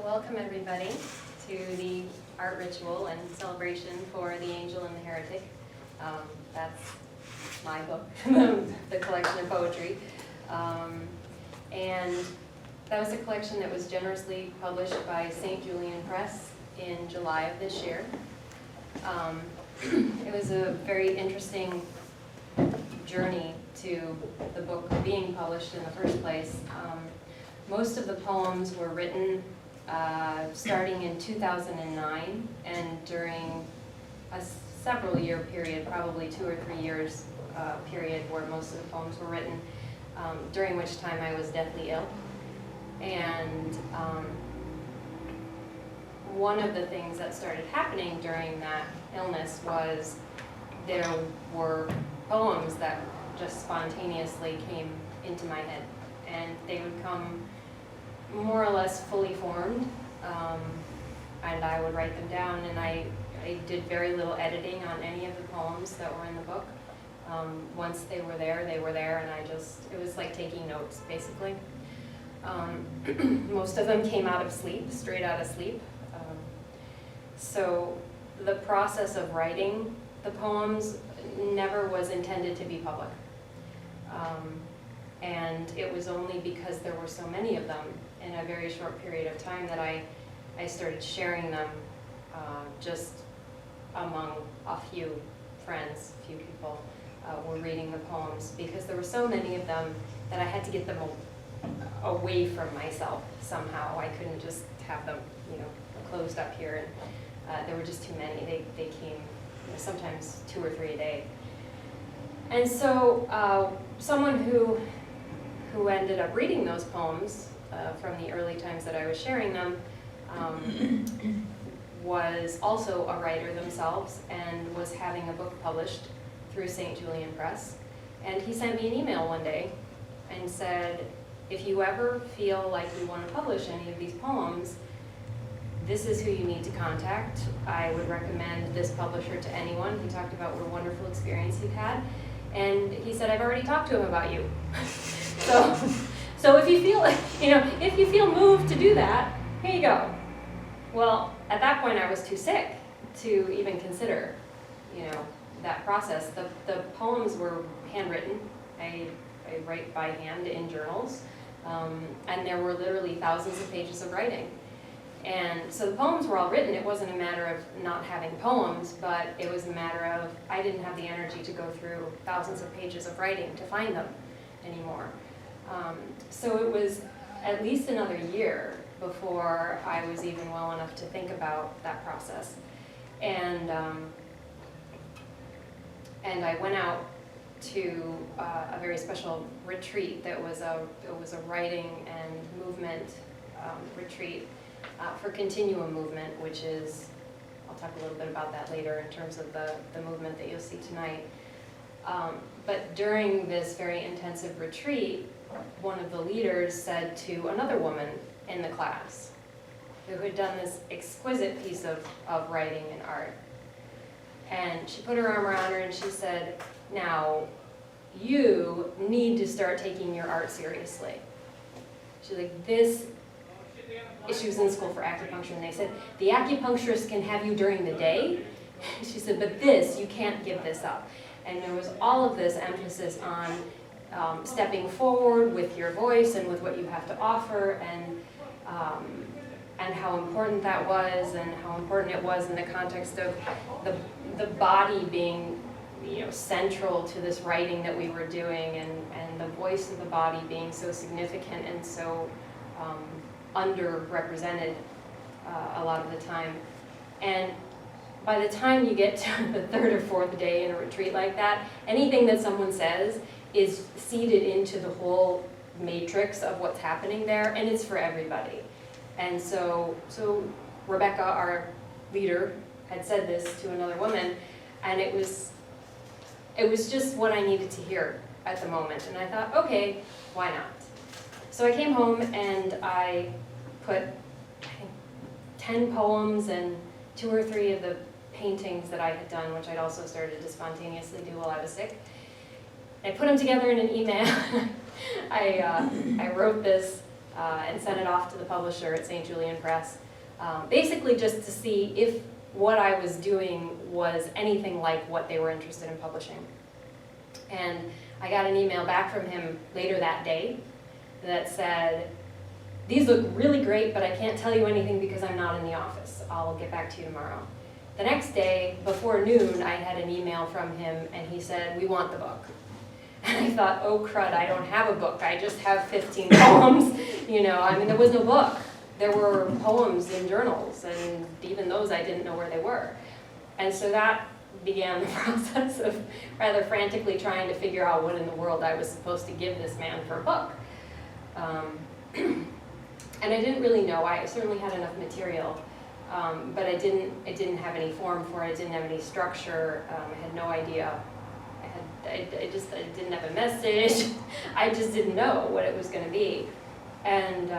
Welcome everybody to the art ritual and celebration for The Angel and the Heretic. That's my book, the collection of poetry. And that was a collection that was generously published by St. Julian Press in July of this year. It was a very interesting journey to the book being published in the first place. Most of the poems were written starting in 2009 and during a several year period, probably 2 or 3 years period where most of the poems were written, during which time I was deathly ill. And one of the things that started happening during that illness was there were poems that just spontaneously came into my head, and they would come more or less fully formed, and I would write them down, and I did very little editing on any of the poems that were in the book. Once they were there, and it was like taking notes, basically. Most of them came out of sleep, straight out of sleep. So the process of writing the poems never was intended to be public. And it was only because there were so many of them in a very short period of time that I started sharing them just among a few friends, a few people were reading the poems, because there were so many of them that I had to get them away from myself somehow. I couldn't just have them, closed up here, and there were just too many. They came, sometimes 2 or 3 a day. And so someone who ended up reading those poems from the early times that I was sharing them was also a writer themselves and was having a book published through St. Julian Press. And he sent me an email one day and said, if you ever feel like you want to publish any of these poems, this is who you need to contact. I would recommend this publisher to anyone. He talked about what a wonderful experience he'd had. And he said, I've already talked to him about you. So if you feel, if you feel moved to do that, here you go. Well, at that point I was too sick to even consider, that process. The poems were handwritten. I write by hand in journals, and there were literally thousands of pages of writing. And so the poems were all written. It wasn't a matter of not having poems, but it was a matter of I didn't have the energy to go through thousands of pages of writing to find them anymore. So it was at least another year before I was even well enough to think about that process. And I went out to a very special retreat that was a writing and movement retreat for continuum movement, which is, I'll talk a little bit about that later in terms of the movement that you'll see tonight. But during this very intensive retreat, one of the leaders said to another woman in the class who had done this exquisite piece of writing and art. And she put her arm around her and she said, now, you need to start taking your art seriously. She's like, she was in school for acupuncture, and they said, the acupuncturist can have you during the day. She said, but you can't give this up. And there was all of this emphasis on stepping forward with your voice and with what you have to offer, and how important that was, and how important it was in the context of the body being central to this writing that we were doing, and the voice of the body being so significant and so underrepresented a lot of the time. And by the time you get to the 3rd or 4th day in a retreat like that, anything that someone says is seeded into the whole matrix of what's happening there, and it's for everybody. And so Rebecca, our leader, had said this to another woman, and it was just what I needed to hear at the moment. And I thought, okay, why not? So I came home and I put, I think, 10 poems and 2 or 3 of the paintings that I had done, which I'd also started to spontaneously do while I was sick. I put them together in an email. I wrote this and sent it off to the publisher at St. Julian Press, basically just to see if what I was doing was anything like what they were interested in publishing. And I got an email back from him later that day that said, "These look really great, but I can't tell you anything because I'm not in the office. I'll get back to you tomorrow." The next day, before noon, I had an email from him, and he said, "We want the book." And I thought, oh crud, I don't have a book. I just have 15 poems. There was no book. There were poems in journals, and even those I didn't know where they were. And so that began the process of rather frantically trying to figure out what in the world I was supposed to give this man for a book. And I didn't really know. I certainly had enough material, but I didn't have any form for it. I didn't have any structure. I had no idea. I didn't have a message. I just didn't know what it was going to be. And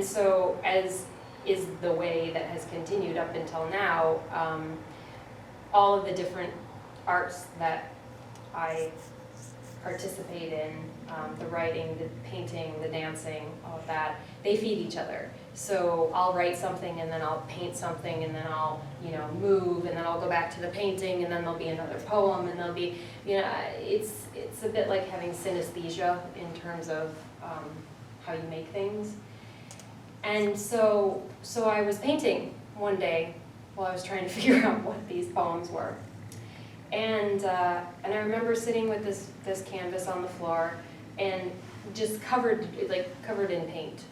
so, as is the way that has continued up until now, all of the different arts that I participate in, the writing, the painting, the dancing, all of that, they feed each other. So I'll write something, and then I'll paint something, and then I'll, move, and then I'll go back to the painting, and then there'll be another poem, and there'll be, it's a bit like having synesthesia in terms of how you make things. And so I was painting one day while I was trying to figure out what these poems were. And I remember sitting with this canvas on the floor and just covered in paint,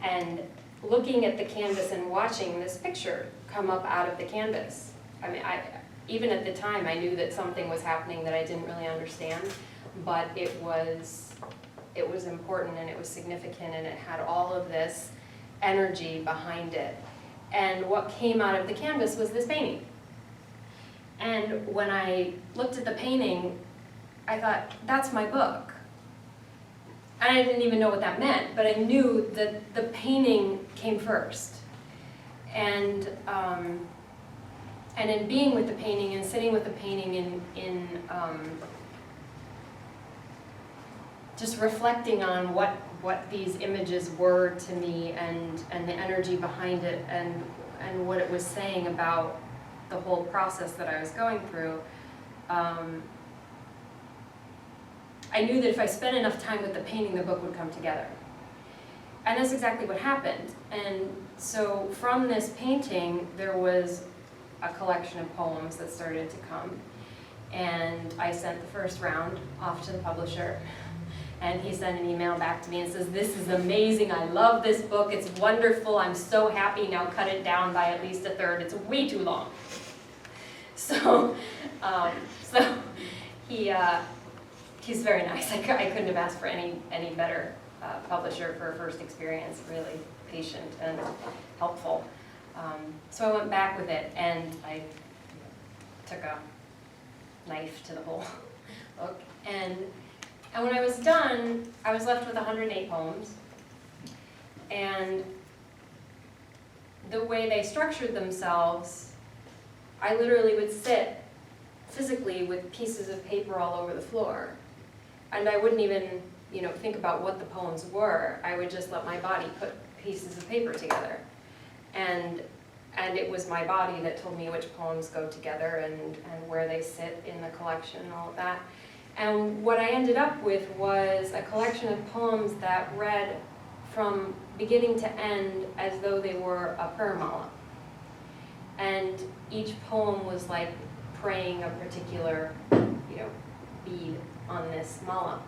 and looking at the canvas and watching this picture come up out of the canvas. I mean, even at the time I knew that something was happening that I didn't really understand, but it was important, and it was significant, and it had all of this energy behind it. And what came out of the canvas was this painting. And when I looked at the painting, I thought, that's my book. And I didn't even know what that meant, but I knew that the painting came first. And in being with the painting and sitting with the painting in just reflecting on what these images were to me, and the energy behind it, and what it was saying about the whole process that I was going through, I knew that if I spent enough time with the painting, the book would come together. And that's exactly what happened. And so from this painting, there was a collection of poems that started to come. And I sent the first round off to the publisher. And he sent an email back to me and says, "This is amazing. I love this book. It's wonderful. I'm so happy. Now cut it down by at least a third. It's way too long." So he's very nice. I couldn't have asked for any better publisher for a first experience. Really patient and helpful. So I went back with it, and I took a knife to the whole book. And when I was done, I was left with 108 poems. And the way they structured themselves, I literally would sit physically with pieces of paper all over the floor. And I wouldn't even, think about what the poems were. I would just let my body put pieces of paper together. And it was my body that told me which poems go together and where they sit in the collection and all of that. And what I ended up with was a collection of poems that read from beginning to end as though they were a prayer mala. And each poem was like praying a particular, bead on this mala.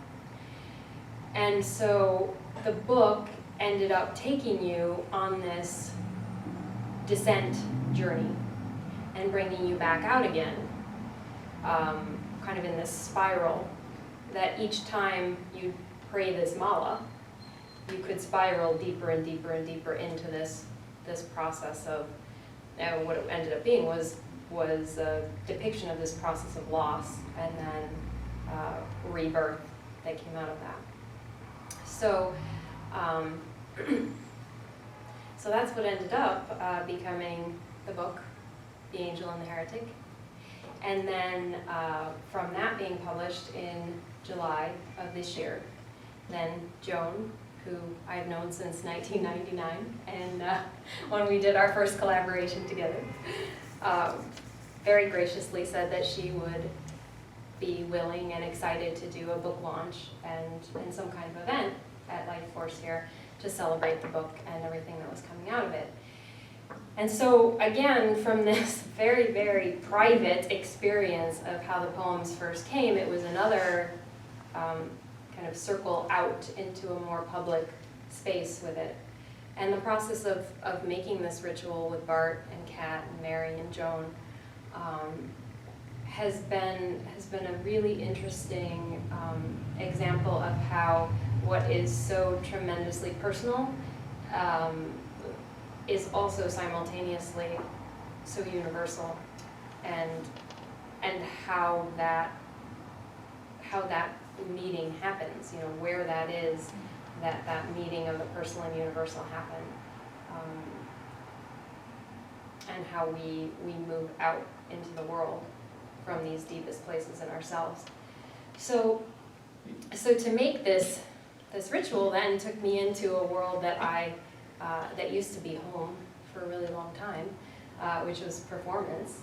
And so the book ended up taking you on this descent journey and bringing you back out again. Kind of in this spiral, that each time you pray this mala, you could spiral deeper and deeper and deeper into this process of, what it ended up being was a depiction of this process of loss and then rebirth that came out of that. So, so that's what ended up becoming the book, The Angel and the Heretic. And then from that being published in July of this year, then Joan, who I've known since 1999, and when we did our first collaboration together, very graciously said that she would be willing and excited to do a book launch and some kind of event at Life Force here to celebrate the book and everything that was coming out of it. And so again, from this very, very private experience of how the poems first came, it was another kind of circle out into a more public space with it. And the process of making this ritual with Bart and Kat and Mary and Joan has been a really interesting example of how what is so tremendously personal is also simultaneously so universal, and how that meeting happens, you know, where that is, that meeting of the personal and universal happen, and how we move out into the world from these deepest places in ourselves. So to make this ritual then took me into a world that that used to be home for a really long time, which was performance,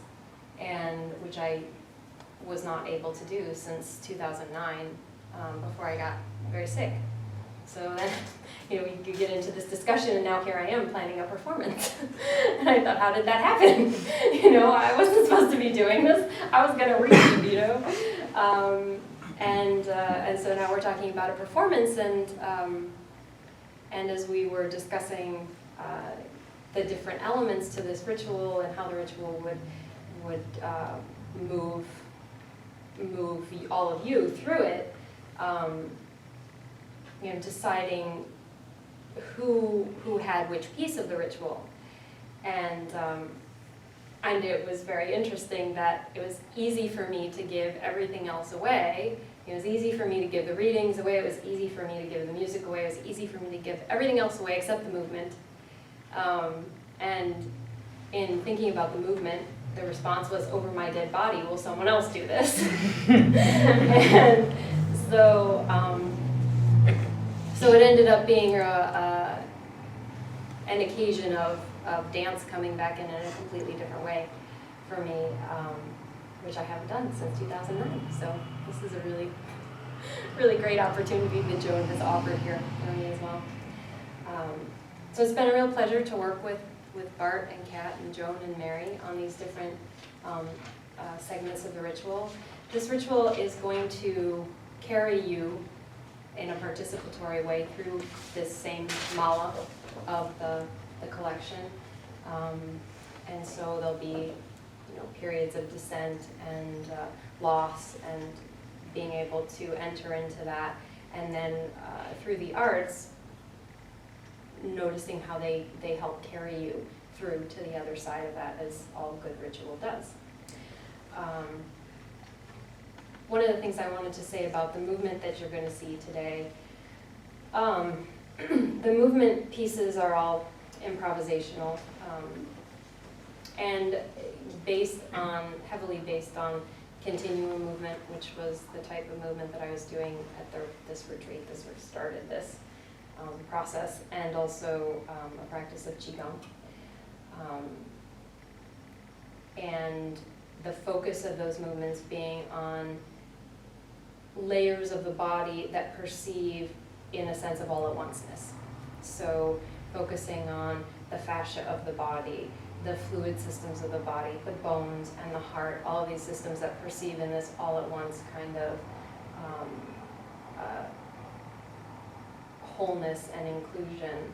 and which I was not able to do since 2009, before I got very sick. So then, you know, we could get into this discussion, and now here I am planning a performance. And I thought, how did that happen? You know, I wasn't supposed to be doing this. I was gonna read, you know. And so now we're talking about a performance, and as we were discussing the different elements to this ritual and how the ritual would move all of you through it, you know, deciding who had which piece of the ritual, and it was very interesting that it was easy for me to give everything else away. It was easy for me to give the readings away, it was easy for me to give the music away, it was easy for me to give everything else away except the movement. And in thinking about the movement, the response was, over my dead body, will someone else do this? And so it ended up being an occasion of dance coming back in a completely different way for me, which I haven't done since 2009. So this is a really, really great opportunity that Joan has offered here for me as well. So it's been a real pleasure to work with Bart and Kat and Joan and Mary on these different segments of the ritual. This ritual is going to carry you in a participatory way through this same mala of the collection. And so there'll be, you know, periods of descent and loss and being able to enter into that. And then through the arts, noticing how they help carry you through to the other side of that, as all good ritual does. One of the things I wanted to say about the movement that you're going to see today, the movement pieces are all improvisational, and heavily based on continuum movement, which was the type of movement that I was doing at this retreat. This sort of started this process, and also a practice of Qigong. And the focus of those movements being on layers of the body that perceive in a sense of all-at-onceness. So focusing on the fascia of the body, the fluid systems of the body, the bones and the heart, all of these systems that perceive in this all-at-once kind of wholeness and inclusion.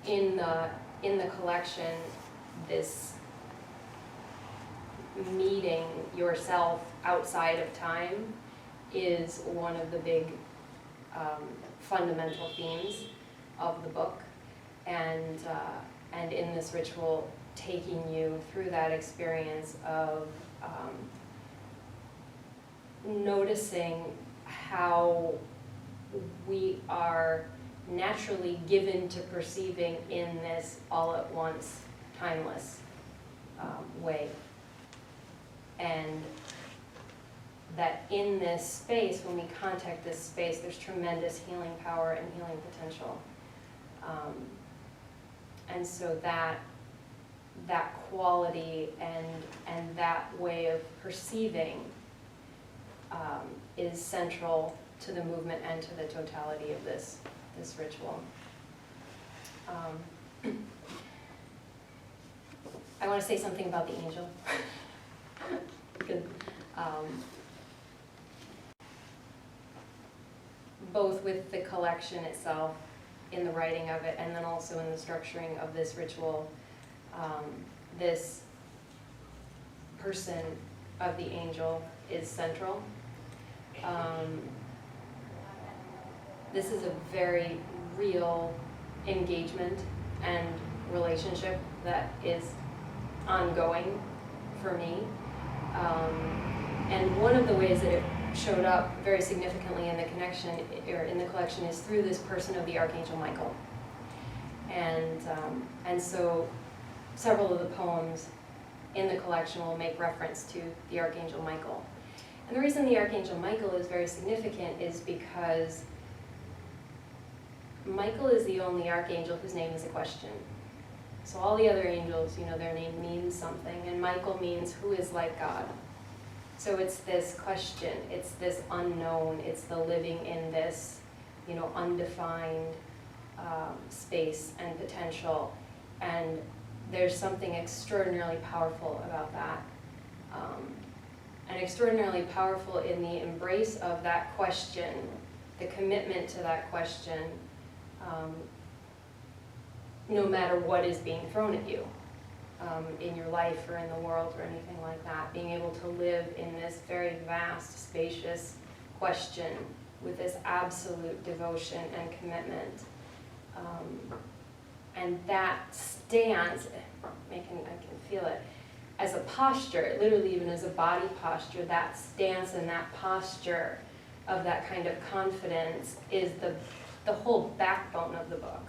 In the collection, this meeting yourself outside of time is one of the big fundamental themes of the book, and in this ritual, taking you through that experience of noticing how we are naturally given to perceiving in this all-at-once, timeless way. And that in this space, when we contact this space, there's tremendous healing power and healing potential. And so that quality and that way of perceiving is central to the movement and to the totality of this ritual. I want to say something about the angel. Because, both with the collection itself, in the writing of it, and then also in the structuring of this ritual, this person of the angel is central. This is a very real engagement and relationship that is ongoing for me. And one of the ways that it showed up very significantly in the connection, or in the collection, is through this person of the Archangel Michael. And so several of the poems in the collection will make reference to the Archangel Michael. And the reason the Archangel Michael is very significant is because Michael is the only archangel whose name is a question. So all the other angels, their name means something, and Michael means who is like God. So it's this question, it's this unknown, it's the living in this, undefined space and potential. And there's something extraordinarily powerful about that. And extraordinarily powerful in the embrace of that question, the commitment to that question, no matter what is being thrown at you. In your life or in the world or anything like that, being able to live in this very vast, spacious question with this absolute devotion and commitment. And that stance, I can feel it, as a posture, literally even as a body posture, that stance and that posture of that kind of confidence is the whole backbone of the book.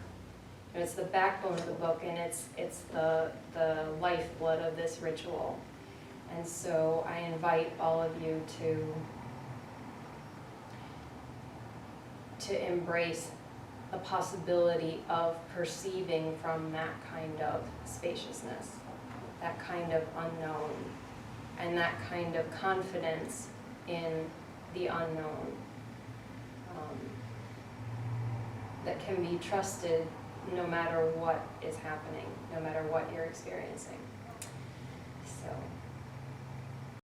It's the backbone of the book, and it's the lifeblood of this ritual. And so I invite all of you to embrace the possibility of perceiving from that kind of spaciousness, that kind of unknown, and that kind of confidence in the unknown that can be trusted no matter what is happening, no matter what you're experiencing. So.